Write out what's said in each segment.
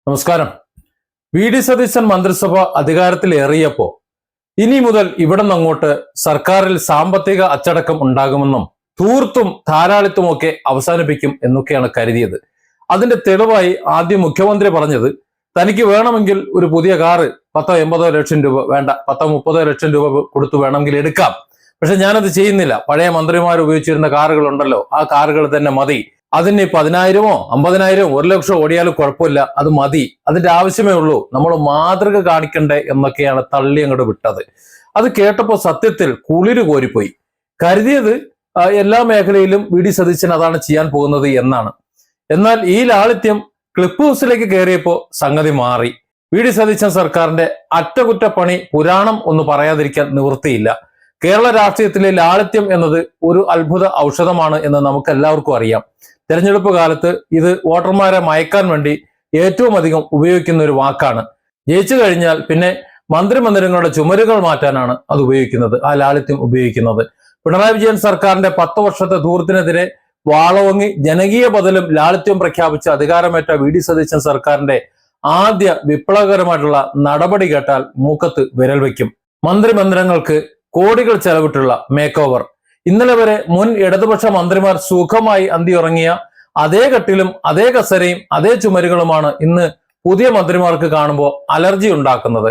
നമസ്കാരം. വി.ഡി. സതീശൻ മന്ത്രിസഭ അധികാരത്തിലേറിയപ്പോ ഇനി മുതൽ ഇവിടെ നിന്നങ്ങോട്ട് സർക്കാരിൽ സാമ്പത്തിക അച്ചടക്കം ഉണ്ടാകുമെന്നും ധൂർത്തും ധാരാളിത്തുമൊക്കെ അവസാനിപ്പിക്കും എന്നൊക്കെയാണ് കരുതിയത്. അതിന്റെ തെളിവായി ആദ്യം മുഖ്യമന്ത്രി പറഞ്ഞത് തനിക്ക് വേണമെങ്കിൽ ഒരു പുതിയ കാറ് 10-80 ലക്ഷം രൂപ വേണ്ട, 10-30 ലക്ഷം രൂപ കൊടുത്തു വേണമെങ്കിൽ എടുക്കാം, പക്ഷെ ഞാനത് ചെയ്യുന്നില്ല, പഴയ മന്ത്രിമാർ ഉപയോഗിച്ചിരുന്ന കാറുകൾ ഉണ്ടല്ലോ, ആ കാറുകൾ തന്നെ മതി, അതിന് 10,000-ഓ 50,000-ഓ 1 ലക്ഷം ഓടിയാലും കുഴപ്പമില്ല, അത് മതി, അതിന്റെ ആവശ്യമേ ഉള്ളൂ, നമ്മൾ മാതൃക കാണിക്കണ്ടേ എന്നൊക്കെയാണ് തള്ളി അങ്ങോട്ട് വിട്ടത്. അത് കേട്ടപ്പോൾ സത്യത്തിൽ കുളിര് കോരിപ്പോയി. കരുതിയത് എല്ലാ മേഖലയിലും വി.ഡി. സതീശൻ അതാണ് ചെയ്യാൻ പോകുന്നത് എന്നാണ്. എന്നാൽ ഈ ലാളിത്യം ക്ലിപ്പ് ഹൗസിലേക്ക് കയറിയപ്പോൾ സംഗതി മാറി. വി.ഡി. സതീശൻ സർക്കാരിന്റെ അറ്റകുറ്റപ്പണി പുരാണം ഒന്ന് പറയാതിരിക്കാൻ നിവൃത്തിയില്ല. കേരള രാഷ്ട്രീയത്തിലെ ലാളിത്യം എന്നത് ഒരു അത്ഭുത ഔഷധമാണ് എന്ന് നമുക്ക് എല്ലാവർക്കും അറിയാം. തെരഞ്ഞെടുപ്പ് കാലത്ത് ഇത് വോട്ടർമാരെ മയക്കാൻ വേണ്ടി ഏറ്റവും അധികം ഉപയോഗിക്കുന്ന ഒരു വാക്കാണ്. ജയിച്ചു കഴിഞ്ഞാൽ പിന്നെ മന്ത്രിമന്ദിരങ്ങളുടെ ചുമരുകൾ മാറ്റാനാണ് അത് ഉപയോഗിക്കുന്നത്, ആ ലാളിത്യം ഉപയോഗിക്കുന്നത്. പിണറായി വിജയൻ സർക്കാരിന്റെ 10 വർഷത്തെ ധൂർത്തിനെതിരെ വാളോങ്ങി ജനകീയ ബദലും ലാളിത്യം പ്രഖ്യാപിച്ച് അധികാരമേറ്റ വി.ഡി. സതീശൻ സർക്കാരിന്റെ ആദ്യ വിപ്ലവകരമായിട്ടുള്ള നടപടി കേട്ടാൽ മൂക്കത്ത് വിരൽ വയ്ക്കും. മന്ത്രിമന്ദിരങ്ങൾക്ക് കോടികൾ ചെലവിട്ടുള്ള മേക്ക് ഓവർ. ഇന്നലെ വരെ മുൻ ഇടതുപക്ഷ മന്ത്രിമാർ സുഖമായി അന്തിയുറങ്ങിയ അതേ കട്ടിലും അതേ കസരയും അതേ ചുമരുകളുമാണ് ഇന്ന് പുതിയ മന്ത്രിമാർക്ക് കാണുമ്പോൾ അലർജി ഉണ്ടാക്കുന്നത്.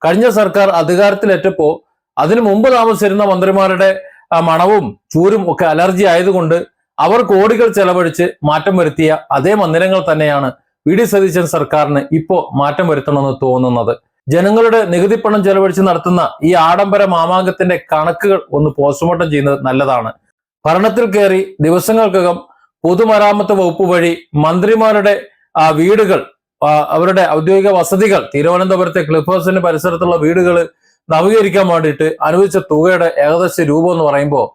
കഴിഞ്ഞ സർക്കാർ അധികാരത്തിലേറ്റപ്പോ അതിനു മുമ്പ് താമസിച്ചിരുന്ന മന്ത്രിമാരുടെ മണവും ചൂരും ഒക്കെ അലർജി ആയതുകൊണ്ട് അവർ കോടികൾ ചെലവഴിച്ച് മാറ്റം വരുത്തിയ അതേ മന്ദിരങ്ങൾ തന്നെയാണ് വി.ഡി. സതീശൻ സർക്കാരിന് ഇപ്പോ മാറ്റം വരുത്തണമെന്ന് തോന്നുന്നത്. ജനങ്ങളുടെ നികുതി പണം ചെലവഴിച്ച് നടത്തുന്ന ഈ ആഡംബര മാമാങ്കത്തിന്റെ കണക്കുകൾ ഒന്ന് പോസ്റ്റ്മോർട്ടം ചെയ്യുന്നത് നല്ലതാണ്. ഭരണത്തിൽ കയറി ദിവസങ്ങൾക്കകം പൊതുമരാമത്ത് വകുപ്പ് വഴി മന്ത്രിമാരുടെ വീടുകൾ, അവരുടെ ഔദ്യോഗിക വസതികൾ, തിരുവനന്തപുരത്തെ ക്ലിഫ് ഹൗസിന്റെ പരിസരത്തുള്ള വീടുകൾ നവീകരിക്കാൻ വേണ്ടിയിട്ട് അനുവദിച്ച തുകയുടെ ഏകദേശ രൂപം എന്ന് പറയുമ്പോൾ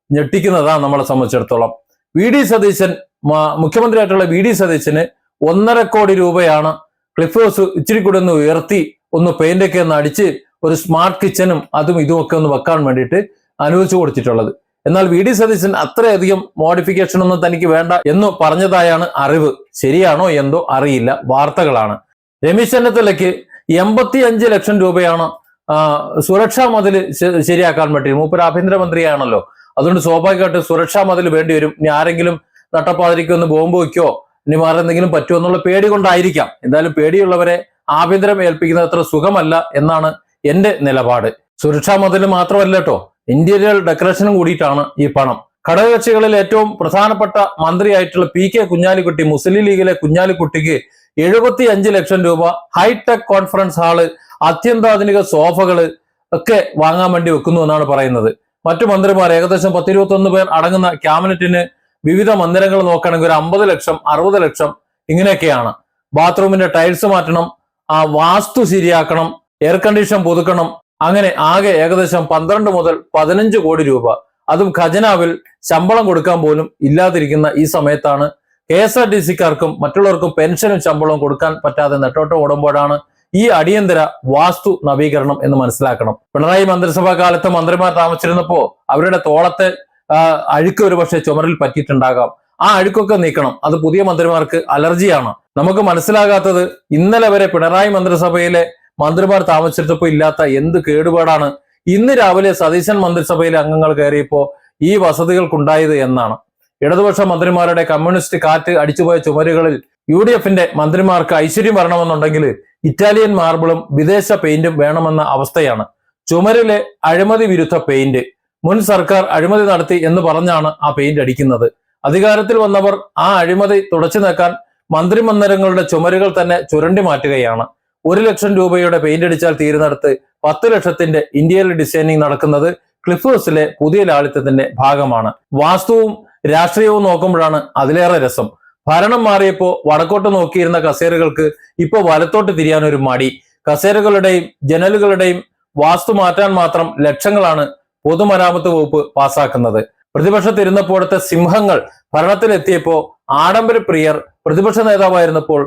ഞെട്ടിക്കുന്നതാണ് നമ്മളെ സംബന്ധിച്ചിടത്തോളം. വി.ഡി. സതീശൻ മുഖ്യമന്ത്രിയായിട്ടുള്ള വി.ഡി. സതീശന് 1.5 കോടി രൂപയാണ് ക്ലിഫ് ഹൗസ് ഇച്ചിരി കൂടി ഒന്ന് ഉയർത്തി ഒന്ന് പെയിന്റ് ഒക്കെ ഒന്ന് അടിച്ച് ഒരു സ്മാർട്ട് കിച്ചനും അതും ഇതുമൊക്കെ ഒന്ന് വെക്കാൻ വേണ്ടിയിട്ട് അനുവദിച്ചു കൊടുത്തിട്ടുള്ളത്. എന്നാൽ വി.ഡി. സതീശൻ അത്രയധികം മോഡിഫിക്കേഷൻ ഒന്നും തനിക്ക് വേണ്ട എന്ന് പറഞ്ഞതായാണ് അറിവ്. ശരിയാണോ എന്തോ അറിയില്ല, വാർത്തകളാണ്. രമേശ് ചെന്നിത്തലയ്ക്ക് 85 ലക്ഷം രൂപയാണ് സുരക്ഷാ മതിൽ ശരിയാക്കാൻ വേണ്ടി. മൂപ്പര് ആഭ്യന്തരമന്ത്രിയാണല്ലോ, അതുകൊണ്ട് സ്വാഭാവികമായിട്ട് സുരക്ഷാ മതിൽ വേണ്ടി വരും. ഇനി ആരെങ്കിലും നട്ടപ്പാതിരിക്ക് ഒന്ന് ബോംബ് വയ്ക്കോ ഇനി വേറെ എന്തെങ്കിലും പറ്റുമോ എന്നുള്ള പേടി കൊണ്ടായിരിക്കാം. എന്തായാലും പേടിയുള്ളവരെ ആഭ്യന്തരം ഏൽപ്പിക്കുന്നത് അത്ര സുഖമല്ല എന്നാണ് എന്റെ നിലപാട്. സുരക്ഷാ മതിൽ മാത്രമല്ല കേട്ടോ, ഇന്റീരിയർ ഡെക്കറേഷനും കൂടിയിട്ടാണ് ഈ പണം. ഘടകകക്ഷികളിൽ ഏറ്റവും പ്രധാനപ്പെട്ട മന്ത്രിയായിട്ടുള്ള പി.കെ. കുഞ്ഞാലിക്കുട്ടി, മുസ്ലിം ലീഗിലെ കുഞ്ഞാലിക്കുട്ടിക്ക് 75 ലക്ഷം രൂപ ഹൈടെക് കോൺഫറൻസ് ഹാള്, അത്യന്താധുനിക സോഫകള് ഒക്കെ വാങ്ങാൻ വേണ്ടി വെക്കുന്നു എന്നാണ് പറയുന്നത്. മറ്റു മന്ത്രിമാർ ഏകദേശം 10-21 പേർ അടങ്ങുന്ന ക്യാബിനറ്റിന് വിവിധ മന്ദിരങ്ങൾ നോക്കുകയാണെങ്കിൽ ഒരു 50 ലക്ഷം 60 ലക്ഷം ഇങ്ങനെയൊക്കെയാണ്. ബാത്റൂമിന്റെ ടൈൽസ് മാറ്റണം, വാസ്തു ശരിയാക്കണം, എയർ കണ്ടീഷൻ പുതുക്കണം, അങ്ങനെ ആകെ ഏകദേശം 12 മുതൽ 15 കോടി രൂപ. അതും ഖജനാവിൽ ശമ്പളം കൊടുക്കാൻ പോലും ഇല്ലാതിരിക്കുന്ന ഈ സമയത്താണ് KSRTC-ക്കാർക്കും മറ്റുള്ളവർക്കും പെൻഷനും ശമ്പളവും കൊടുക്കാൻ പറ്റാതെ നെട്ടോട്ടം ഓടുമ്പോഴാണ് ഈ അടിയന്തര വാസ്തു നവീകരണം എന്ന് മനസ്സിലാക്കണം. പിണറായി മന്ത്രിസഭാ കാലത്ത് മന്ത്രിമാർ താമസിച്ചിരുന്നപ്പോ അവരുടെ തോളത്തെ അഴുക്ക് ഒരു പക്ഷേ ചുമരിൽ പറ്റിയിട്ടുണ്ടാകാം. ആ അഴുക്കൊക്കെ നീക്കണം. അത് പുതിയ മന്ത്രിമാർക്ക് അലർജിയാണ്. നമുക്ക് മനസ്സിലാകാത്തത് ഇന്നലെ വരെ പിണറായി മന്ത്രിസഭയിലെ മന്ത്രിമാർ താമസിച്ചിരുന്നപ്പോ ഇല്ലാത്ത എന്ത് കേടുപാടാണ് ഇന്ന് രാവിലെ സതീശൻ മന്ത്രിസഭയിലെ അംഗങ്ങൾ കയറിയപ്പോ ഈ വസതികൾക്കുണ്ടായത് എന്നാണ്. ഇടതുപക്ഷ മന്ത്രിമാരുടെ കമ്മ്യൂണിസ്റ്റ് കാറ്റ് അടിച്ചുപോയ ചുമരുകളിൽ UDF-ന്റെ മന്ത്രിമാർക്ക് ഐശ്വര്യം വരണമെന്നുണ്ടെങ്കിൽ ഇറ്റാലിയൻ മാർബിളും വിദേശ പെയിന്റും വേണമെന്ന അവസ്ഥയാണ്. ചുമരിലെ അഴിമതി വിരുദ്ധ പെയിന്റ് മുൻ സർക്കാർ അഴിമതി നടത്തി എന്ന് പറഞ്ഞാണ് ആ പെയിന്റ് അടിക്കുന്നത്. അധികാരത്തിൽ വന്നവർ ആ അഴിമതി തുടച്ചു നീക്കാൻ മന്ത്രിമന്ദിരങ്ങളുടെ ചുമരുകൾ തന്നെ ചുരണ്ടി മാറ്റുകയാണ്. 1 ലക്ഷം രൂപയുടെ പെയിന്റ് അടിച്ചാൽ തീരുന്നിടത്ത് 10 ലക്ഷത്തിന്റെ ഇന്റീരിയർ ഡിസൈനിങ് നടക്കുന്നത് ക്ലിഫ് ഹൗസിലെ പുതിയ ലാളിത്യത്തിന്റെ ഭാഗമാണ്. വാസ്തുവും രാഷ്ട്രീയവും നോക്കുമ്പോഴാണ് അതിലേറെ രസം. ഭരണം മാറിയപ്പോ വടക്കോട്ട് നോക്കിയിരുന്ന കസേരകൾക്ക് ഇപ്പൊ വലത്തോട്ട് തിരിയാൻ ഒരു മടി. കസേരകളുടെയും ജനലുകളുടെയും വാസ്തു മാറ്റാൻ മാത്രം ലക്ഷങ്ങളാണ് പൊതുമരാമത്ത് വകുപ്പ് പാസാക്കുന്നത്. പ്രതിപക്ഷത്തിരുന്നപ്പോഴത്തെ സിംഹങ്ങൾ ഭരണത്തിലെത്തിയപ്പോ ആഡംബര പ്രിയർ പ്രതിപക്ഷ നേതാവായിരുന്നപ്പോൾ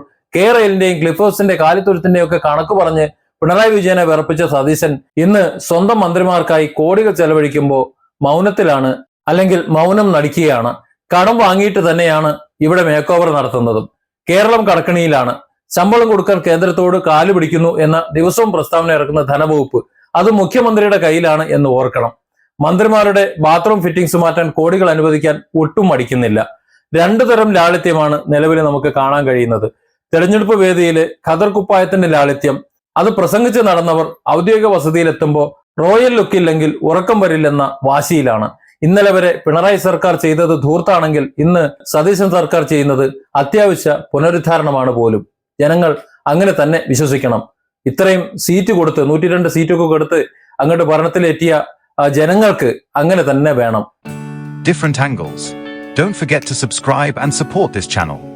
റെയിലിന്റെയും ക്ലിഫ് ഹൗസിന്റെ കാലിത്തൊഴുത്തിന്റെയും ഒക്കെ കണക്ക് പറഞ്ഞ് പിണറായി വിജയനെ വിറപ്പിച്ച സതീശൻ ഇന്ന് സ്വന്തം മന്ത്രിമാർക്കായി കോടികൾ ചെലവഴിക്കുമ്പോൾ മൗനത്തിലാണ്, അല്ലെങ്കിൽ മൗനം നടിക്കുകയാണ്. കടം വാങ്ങിയിട്ട് തന്നെയാണ് ഇവിടെ മേക്ക് ഓവർ നടത്തുന്നതും. കേരളം കടക്കണിയിലാണ്. ശമ്പളം കൊടുക്കാൻ കേന്ദ്രത്തോട് കാല് പിടിക്കുന്നു എന്ന ദിവസവും പ്രസ്താവന ഇറക്കുന്ന ധനവകുപ്പ് അത് മുഖ്യമന്ത്രിയുടെ കയ്യിലാണ് എന്ന് ഓർക്കണം. മന്ത്രിമാരുടെ ബാത്റൂം ഫിറ്റിംഗ്സ് മാറ്റാൻ കോടികൾ അനുവദിക്കാൻ ഒട്ടും മടിക്കുന്നില്ല. രണ്ടു തരം ലാളിത്യമാണ് നിലവിൽ നമുക്ക് കാണാൻ കഴിയുന്നത്. തെരഞ്ഞെടുപ്പ് വേദിയില് ഖദർ കുപ്പായത്തിന്റെ ലാളിത്യം, അത് പ്രസംഗിച്ച് നടന്നവർ ഔദ്യോഗിക വസതിയിലെത്തുമ്പോൾ റോയൽ ലുക്കില്ലെങ്കിൽ ഉറക്കം വരില്ലെന്ന വാശിയിലാണ്. ഇന്നലെ വരെ പിണറായി സർക്കാർ ചെയ്തത് ധൂർത്താണെങ്കിൽ ഇന്ന് സതീശൻ സർക്കാർ ചെയ്യുന്നത് അത്യാവശ്യ പുനരുദ്ധാരണമാണ് പോലും. ജനങ്ങൾ അങ്ങനെ തന്നെ വിശ്വസിക്കണം. ഇത്രയും സീറ്റ് കൊടുത്ത് 102 സീറ്റൊക്കെ കൊടുത്ത് അങ്ങോട്ട് ഭരണത്തിലെത്തിയ ജനങ്ങൾക്ക് അങ്ങനെ തന്നെ വേണം. Different angles. Don't forget to subscribe and support this channel.